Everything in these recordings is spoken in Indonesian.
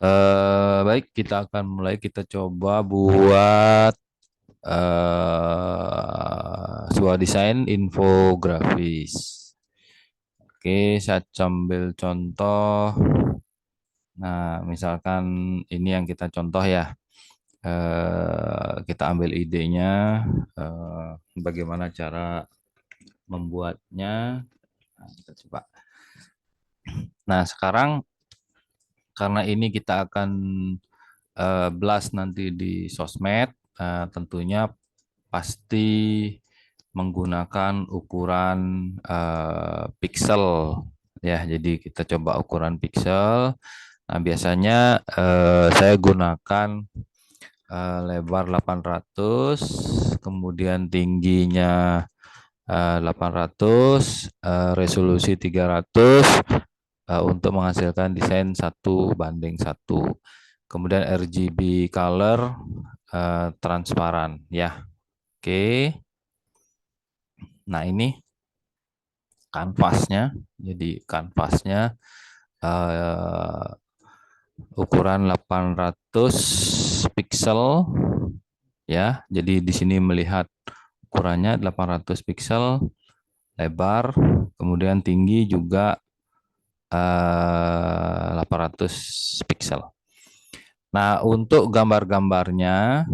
Baik, kita akan mulai. Kita coba buat sebuah desain infografis. Oke, saya ambil contoh. Nah, misalkan ini yang kita contoh ya. Kita ambil idenya, bagaimana cara membuatnya. Nah, kita coba. Nah, sekarang karena ini kita akan blast nanti di sosmed, tentunya pasti menggunakan ukuran pixel ya. Jadi kita coba ukuran pixel. Nah, biasanya saya gunakan lebar 800, kemudian tingginya 800, resolusi 300 untuk menghasilkan desain 1:1. Kemudian RGB color transparan ya. Oke. Nah, ini kanvasnya. Jadi kanvasnya eh, ukuran 800 pixel ya. Jadi di sini melihat ukurannya 800 pixel lebar, kemudian tinggi juga 800 pixel. Nah, untuk gambar-gambarnya,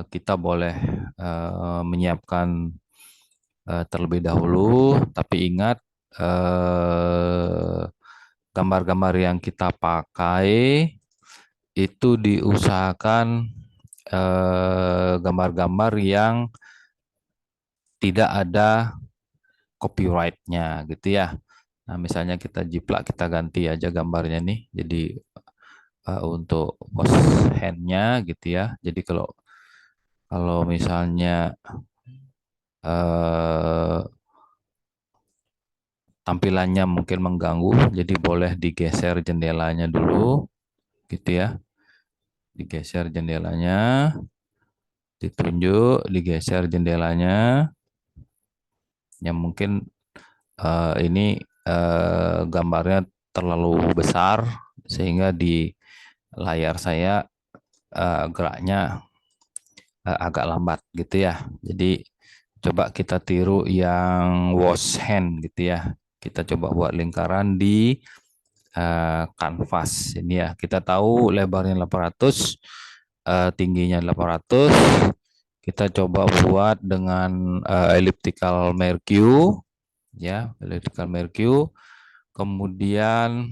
kita boleh menyiapkan terlebih dahulu, tapi ingat gambar-gambar yang kita pakai itu diusahakan gambar-gambar yang tidak ada copyright-nya gitu ya. Nah, misalnya kita jiplak, kita ganti aja gambarnya nih. Jadi untuk post hand-nya gitu ya. Jadi kalau kalau misalnya eh, tampilannya mungkin mengganggu, jadi boleh digeser jendelanya dulu, gitu ya. Digeser jendelanya, ditunjuk, digeser jendelanya. Yang mungkin ini gambarnya terlalu besar sehingga di layar saya geraknya agak lambat gitu ya. Jadi coba kita tiru yang wash hand gitu ya. Kita coba buat lingkaran di kanvas ini ya. Kita tahu lebarnya 800, tingginya 800. Kita coba buat dengan elliptical mercure ya, elliptical mercure. Kemudian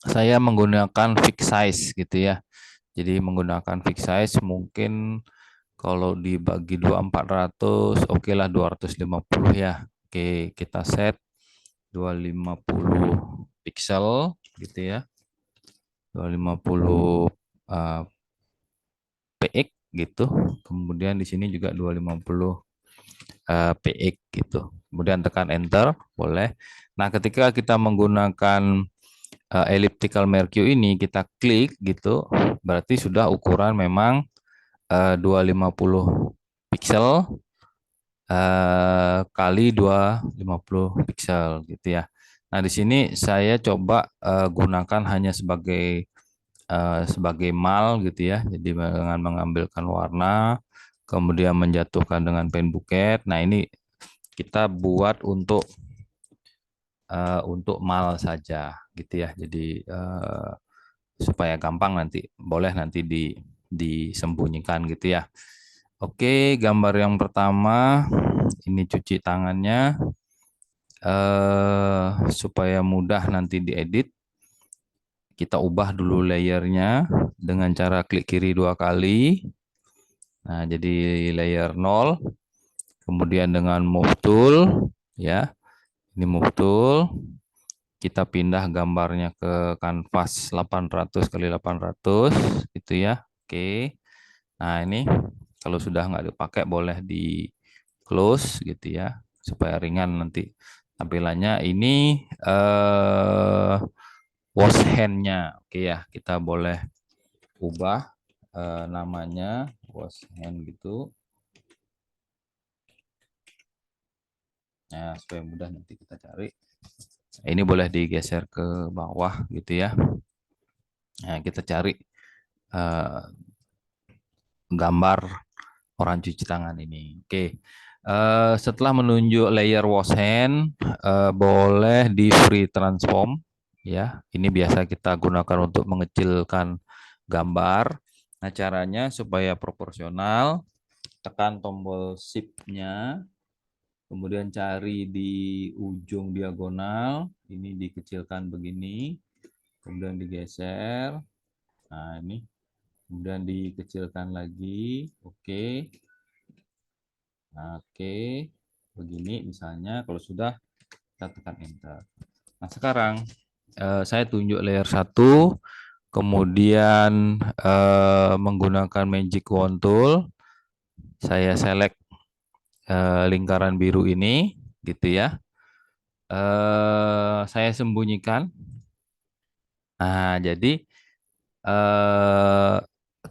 saya menggunakan fixed size gitu ya. Jadi menggunakan fixed size mungkin kalau dibagi 2400, oke lah 250 ya. Oke, kita set 250 pixel gitu ya. 250 px gitu. Kemudian di sini juga 250 px gitu. Kemudian tekan enter, boleh. Nah, ketika kita menggunakan elliptical mercure ini, kita klik gitu, berarti sudah ukuran memang 250 pixel kali 250 pixel gitu ya. Nah, di sini saya coba gunakan hanya sebagai mal gitu ya. Jadi dengan mengambilkan warna, kemudian menjatuhkan dengan pen buket. Nah, ini kita buat untuk mal saja gitu ya. Jadi supaya gampang nanti, boleh nanti disembunyikan gitu ya. Oke, gambar yang pertama ini cuci tangannya supaya mudah nanti diedit. Kita ubah dulu layernya dengan cara klik kiri 2 kali. Nah, jadi layer 0. Kemudian dengan move tool ya. Ini move tool. Kita pindah gambarnya ke kanvas 800 kali 800 gitu ya. Oke. Nah, ini kalau sudah nggak dipakai boleh di close gitu ya supaya ringan nanti tampilannya. Ini wash hand-nya. Oke ya, kita boleh ubah namanya wash hand gitu. Nah, supaya mudah nanti kita cari. Ini boleh digeser ke bawah gitu ya. Nah, kita cari eh, gambar orang cuci tangan ini. Oke. Setelah menunjuk layer wash hand, boleh di free transform ya. Ini biasa kita gunakan untuk mengecilkan gambar. Nah, caranya supaya proporsional, tekan tombol shift-nya, kemudian cari di ujung diagonal, ini dikecilkan begini, kemudian digeser. Nah, ini kemudian dikecilkan lagi. Oke. Nah, oke. Begini misalnya kalau sudah kita tekan enter. Nah, sekarang saya tunjuk layer 1, kemudian menggunakan magic wand tool, saya select lingkaran biru ini gitu ya. Saya sembunyikan. Nah, jadi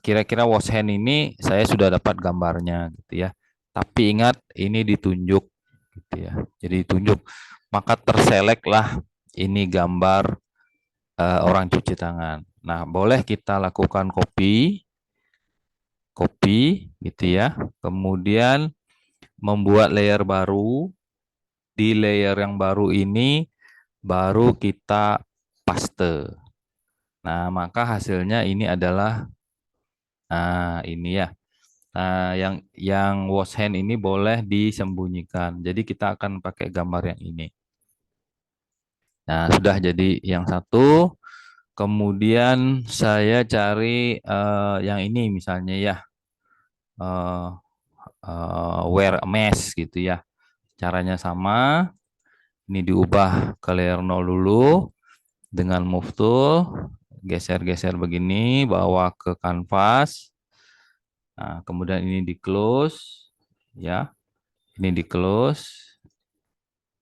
kira-kira wash hand ini saya sudah dapat gambarnya gitu ya. Tapi ingat ini ditunjuk gitu ya. Jadi ditunjuk, maka terseleklah ini gambar orang cuci tangan. Nah, boleh kita lakukan copy, copy gitu ya. Kemudian membuat layer baru. Di layer yang baru ini baru kita paste. Nah, maka hasilnya ini adalah ini ya. Nah, yang wash hand ini boleh disembunyikan. Jadi kita akan pakai gambar yang ini. Nah, sudah jadi yang satu. Kemudian saya cari yang ini misalnya ya, eh, wear a mask gitu ya. Caranya sama. Ini diubah ke layer 0 dulu dengan move tool, geser-geser begini, bawa ke kanvas. Nah, kemudian ini di close, ya, ini di close.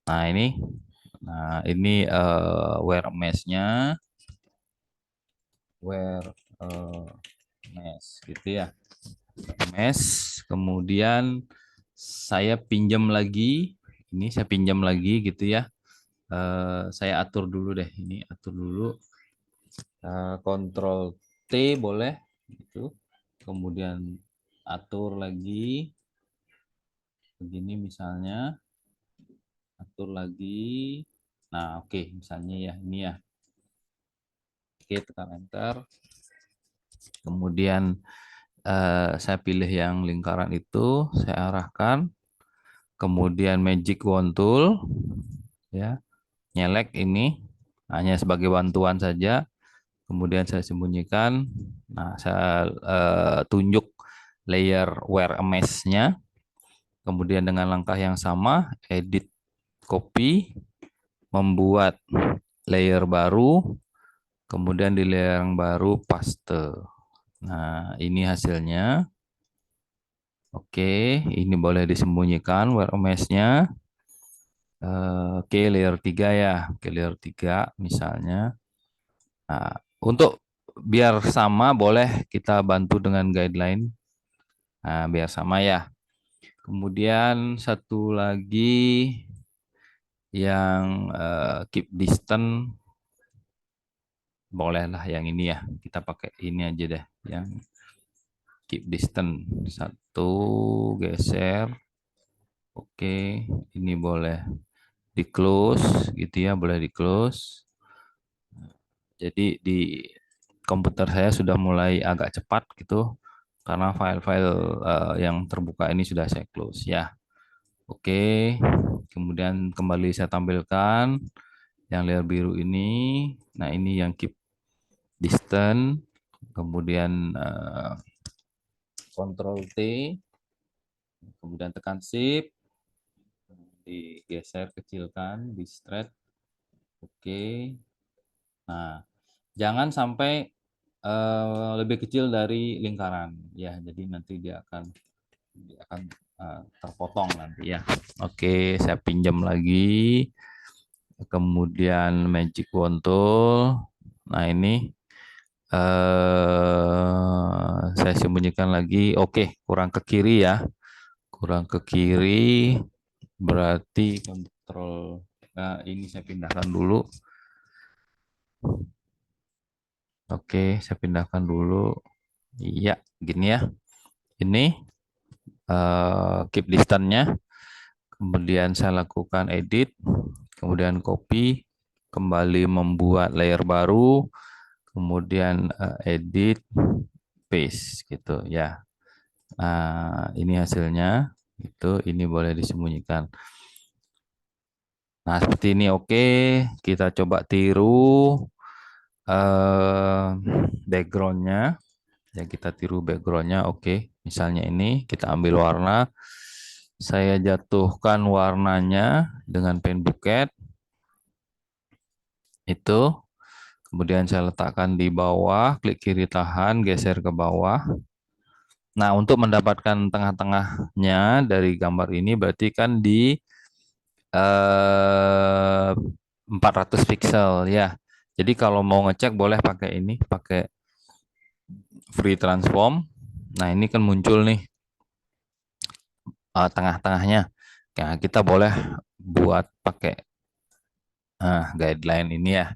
Nah ini wear mesh-nya, wear mesh gitu ya, mesh. Kemudian saya pinjam lagi, ini saya pinjam lagi gitu ya. Saya atur dulu deh, ini atur dulu. Ctrl T boleh gitu. Kemudian atur lagi begini misalnya, atur lagi. Nah, oke, misalnya ya ini ya. Oke, tekan enter. Kemudian saya pilih yang lingkaran itu, saya arahkan. Kemudian magic wand tool ya. Nyelek ini hanya sebagai bantuan saja. Kemudian saya sembunyikan. Nah, saya tunjuk layer wear a mesh-nya. Kemudian dengan langkah yang sama, edit copy, membuat layer baru, kemudian di layer yang baru paste. Nah, ini hasilnya. Oke, ini boleh disembunyikan wear a mesh-nya. Oke, layer 3 ya. Oke, layer 3 misalnya. Nah, untuk biar sama boleh kita bantu dengan guideline. Nah, biar sama ya. Kemudian satu lagi yang keep distance, bolehlah yang ini ya. Kita pakai ini aja deh, yang keep distance. Satu, geser. Oke, ini boleh di close gitu ya, boleh di close. Jadi di komputer saya sudah mulai agak cepat gitu karena file-file yang terbuka ini sudah saya close ya. Oke, kemudian kembali saya tampilkan yang layer biru ini. Nah, ini yang keep distance, kemudian Ctrl T, kemudian tekan Shift, digeser, kecilkan, di stretch. Oke. Nah, jangan sampai lebih kecil dari lingkaran ya. Jadi nanti dia akan terpotong nanti ya. Oke, saya pinjam lagi. Kemudian magic wand tool. Nah, ini saya sembunyikan lagi. Oke, kurang ke kiri ya. Kurang ke kiri berarti kontrol Ini saya pindahkan dulu. Oke, saya pindahkan dulu. Iya, gini ya. Ini keep distance-nya. Kemudian saya lakukan edit, kemudian copy, kembali membuat layer baru, kemudian edit, paste gitu ya. Nah, ini hasilnya. Itu ini boleh disembunyikan. Nah, seperti ini oke. Kita coba tiru eh backgroundnya. Ya, kita tiru backgroundnya oke. Misalnya ini kita ambil warna. Saya jatuhkan warnanya dengan pen buket. Itu. Kemudian saya letakkan di bawah, klik kiri tahan, geser ke bawah. Nah, untuk mendapatkan tengah-tengahnya dari gambar ini berarti kan di 400 pixel ya. Jadi kalau mau ngecek boleh pakai ini, pakai free transform. Nah, ini kan muncul nih tengah-tengahnya. Nah, kita boleh buat pakai guideline ini ya.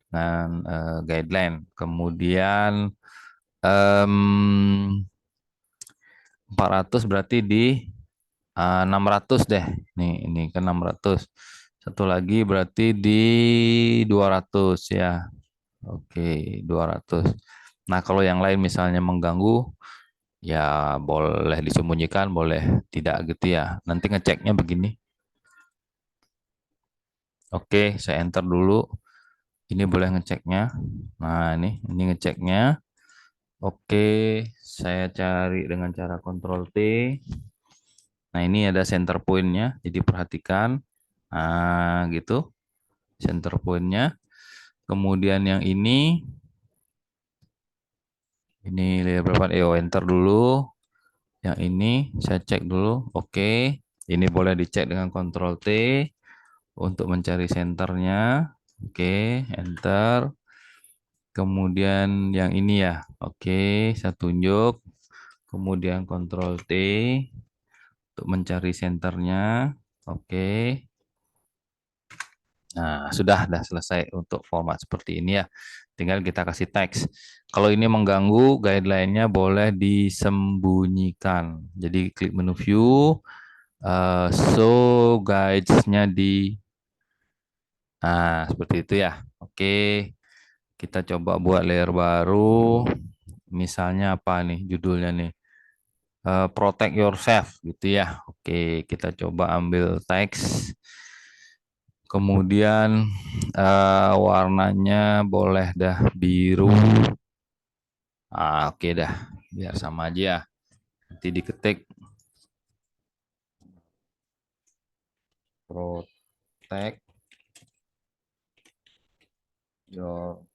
Dengan guideline. Kemudian 400 berarti di 600 deh. Nih, ini kan 600. Satu lagi berarti di 200 ya. Oke, 200. Nah, kalau yang lain misalnya mengganggu, ya boleh disembunyikan, boleh tidak gitu ya. Nanti ngeceknya begini. Oke, saya enter dulu. Ini boleh ngeceknya. Nah, ini ngeceknya. Oke, saya cari dengan cara Ctrl T. Nah, ini ada center point-nya. Jadi perhatikan. Nah, gitu. Center point-nya. Kemudian yang ini layer berapa? Enter dulu. Yang ini saya cek dulu. Oke. Ini boleh dicek dengan Ctrl T untuk mencari senternya. Oke, enter. Kemudian yang ini ya. Oke, saya tunjuk. Kemudian Ctrl T untuk mencari senternya. Oke. Nah, sudah selesai untuk format seperti ini ya. Tinggal kita kasih teks. Kalau ini mengganggu, guideline-nya boleh disembunyikan. Jadi klik menu view, show guides-nya di, nah seperti itu ya. Oke, kita coba buat layer baru. Misalnya apa nih judulnya nih? Protect yourself gitu ya. Oke, kita coba ambil teks. Kemudian warnanya boleh dah biru. Oke dah, biar sama aja ya. Nanti diketik protect yourself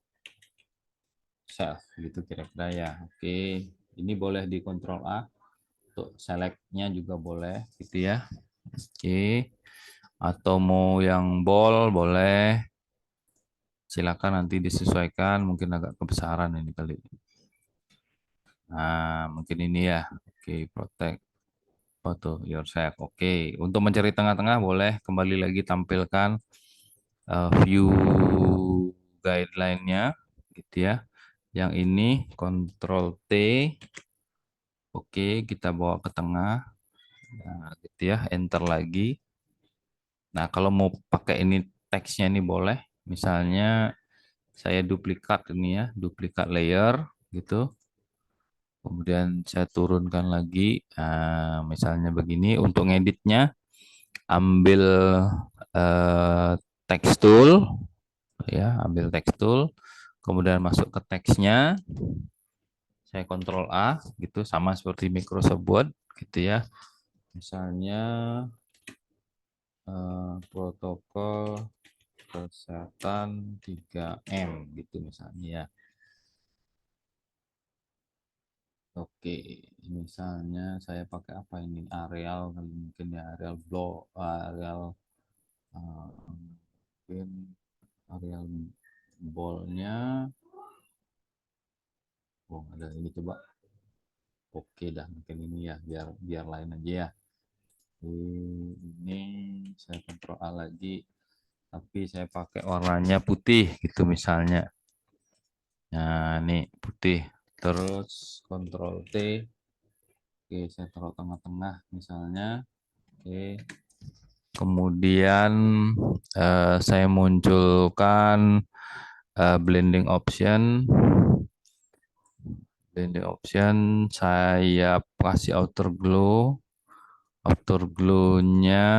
gitu kira-kira ya. Oke, ini boleh di Ctrl A untuk select-nya juga boleh gitu ya. Oke, atau mau yang bold boleh. Silakan nanti disesuaikan, mungkin agak kebesaran ini kali. Nah, mungkin ini ya. Oke, protect photo yourself. Oke, untuk mencari tengah-tengah boleh kembali lagi tampilkan view guideline-nya gitu ya. Yang ini Ctrl T. Oke, kita bawa ke tengah. Nah, gitu ya, enter lagi. Nah, kalau mau pakai ini teksnya ini boleh. Misalnya saya duplikat ini ya, duplikat layer gitu. Kemudian saya turunkan lagi, misalnya begini. Untuk ngeditnya, ambil text tool, ya, ambil text tool. Kemudian masuk ke teksnya, saya Ctrl A, gitu, sama seperti Microsoft Word, gitu ya. Misalnya protokol kesehatan 3M, gitu misalnya ya. Oke, misalnya saya pakai apa ini? Areal mungkin ya, areal block, areal mungkin areal bolnya. Oh, ada ini coba. Oke dah, mungkin ini ya, biar biar lain aja ya. Ini saya kontrol A lagi. tapi saya pakai warnanya putih gitu misalnya. Nah, ini putih. Terus Ctrl T. Oke, saya taruh tengah-tengah misalnya. Oke. Kemudian saya munculkan blending option. Blending option saya kasih outer glow. Outer glow-nya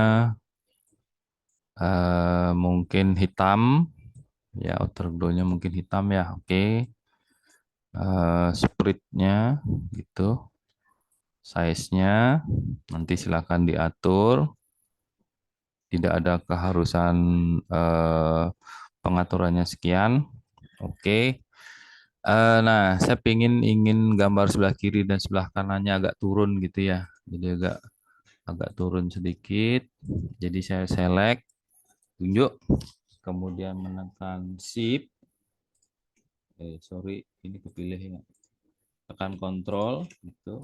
mungkin hitam. Ya, outer glow-nya mungkin hitam ya. Oke. Spread-nya gitu. Size-nya nanti silakan diatur. Tidak ada keharusan pengaturannya sekian. Oke. Nah, saya ingin gambar sebelah kiri dan sebelah kanannya agak turun gitu ya. Jadi agak turun sedikit. Jadi saya select, tunjuk, kemudian menekan Shift. Sorry, ini kepilih ya. Tekan Ctrl gitu.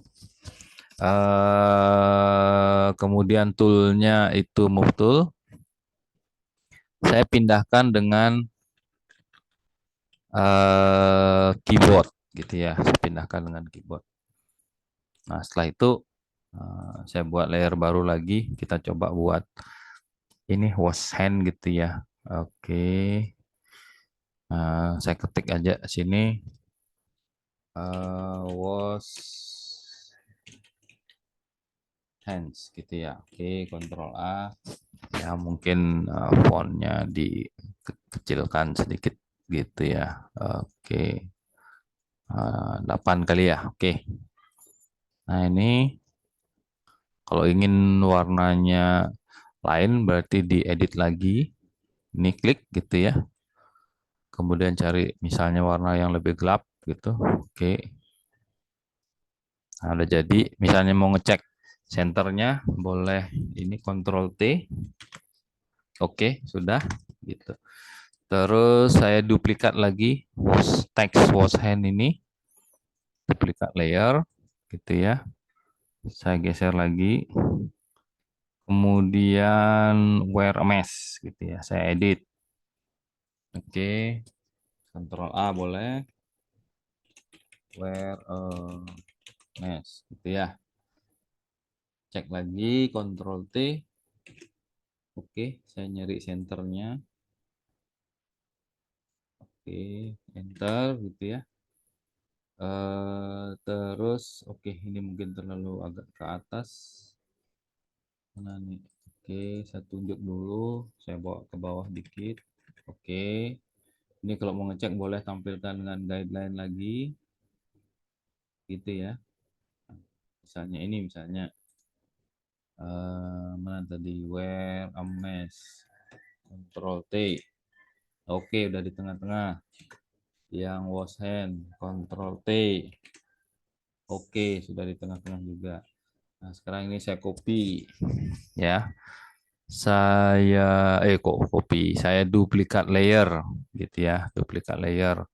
Kemudian toolnya itu Move Tool. Saya pindahkan dengan keyboard gitu ya. Saya pindahkan dengan keyboard. Nah, setelah itu saya buat layer baru lagi. Kita coba buat ini wash hand gitu ya. Oke. Saya ketik aja sini wash hands gitu ya. Oke, Ctrl A. Ya mungkin fontnya dikecilkan sedikit gitu ya. Oke. 8 kali ya. Oke. Nah, ini kalau ingin warnanya lain berarti diedit lagi. Ini klik gitu ya. Kemudian cari misalnya warna yang lebih gelap gitu. Oke. Nah, udah jadi. Misalnya mau ngecek senternya boleh ini Ctrl T. Oke, sudah gitu. Terus saya duplikat lagi text wash hand ini. Duplikat layer gitu ya. Saya geser lagi. Kemudian wear a mesh gitu ya. Saya edit. Oke. Ctrl A boleh. Wear a mesh gitu ya. Cek lagi Ctrl T. Oke, saya nyari senternya. Oke, enter gitu ya. Terus oke, ini mungkin terlalu agak ke atas. Mana nih? Oke, saya tunjuk dulu. Saya bawa ke bawah dikit. Oke. Ini kalau mau ngecek boleh tampilkan dengan guideline lagi. Gitu ya. Misalnya ini misalnya mana tadi wear a mesh. Ctrl T. Oke, udah di tengah-tengah. Yang wash hand, Ctrl T. Oke, sudah di tengah-tengah juga. Nah, sekarang ini saya copy ya. Saya copy. Saya duplikat layer gitu ya, duplikat layer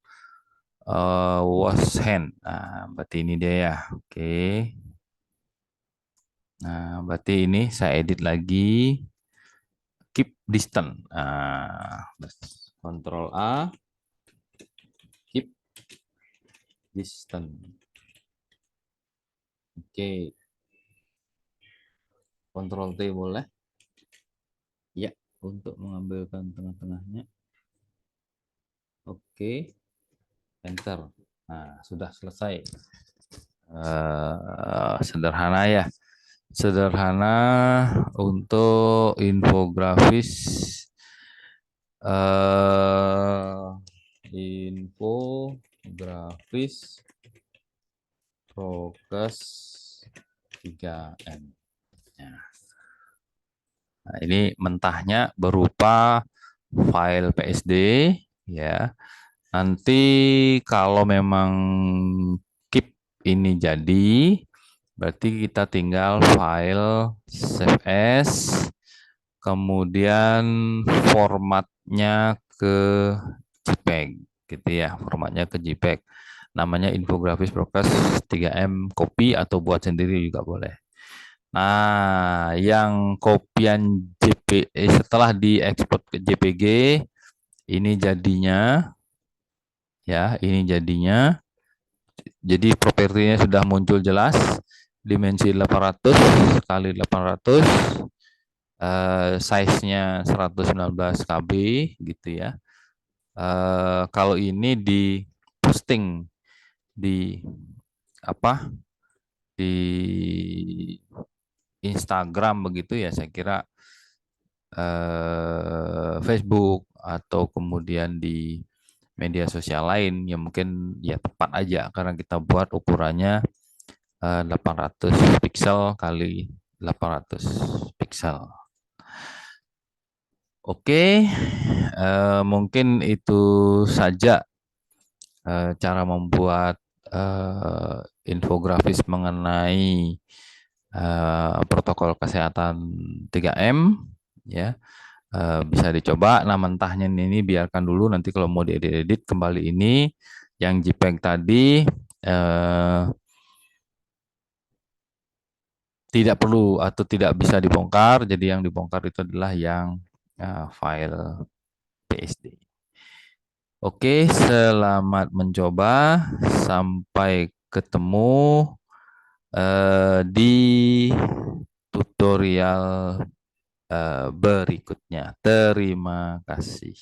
wash hand. Nah, berarti ini dia ya. Oke. Nah, berarti ini saya edit lagi keep distance. Nah, Ctrl A, keep distance. Oke. Ctrl T boleh. Ya, untuk mengambilkan tengah-tengahnya. Oke. Enter. Nah, sudah selesai. Sederhana ya. Sederhana untuk infografis infografis Progress 3M. Nah, ini mentahnya berupa file PSD ya. Nanti kalau memang keep ini jadi, berarti kita tinggal file save as, kemudian formatnya ke JPEG gitu ya, formatnya ke JPEG. Namanya infografis progress 3M copy atau buat sendiri juga boleh. Nah, yang kopian setelah diekspor ke JPG, ini jadinya, ya, ini jadinya. Jadi propertinya sudah muncul jelas, dimensi 800 kali 800, size-nya 119 KB gitu ya. Kalau ini di posting di apa? Di Instagram begitu ya, saya kira Facebook atau kemudian di media sosial lain yang mungkin ya tepat aja karena kita buat ukurannya 800 pixel kali 800 pixel. Oke, mungkin itu saja cara membuat infografis mengenai protokol kesehatan 3M ya. Bisa dicoba. Nah, mentahnya ini biarkan dulu, nanti kalau mau diedit-edit kembali ini yang JPEG tadi eh, tidak perlu atau tidak bisa dibongkar. Jadi yang dibongkar itu adalah yang file PSD. Oke, selamat mencoba. Sampai ketemu di tutorial berikutnya. Terima kasih.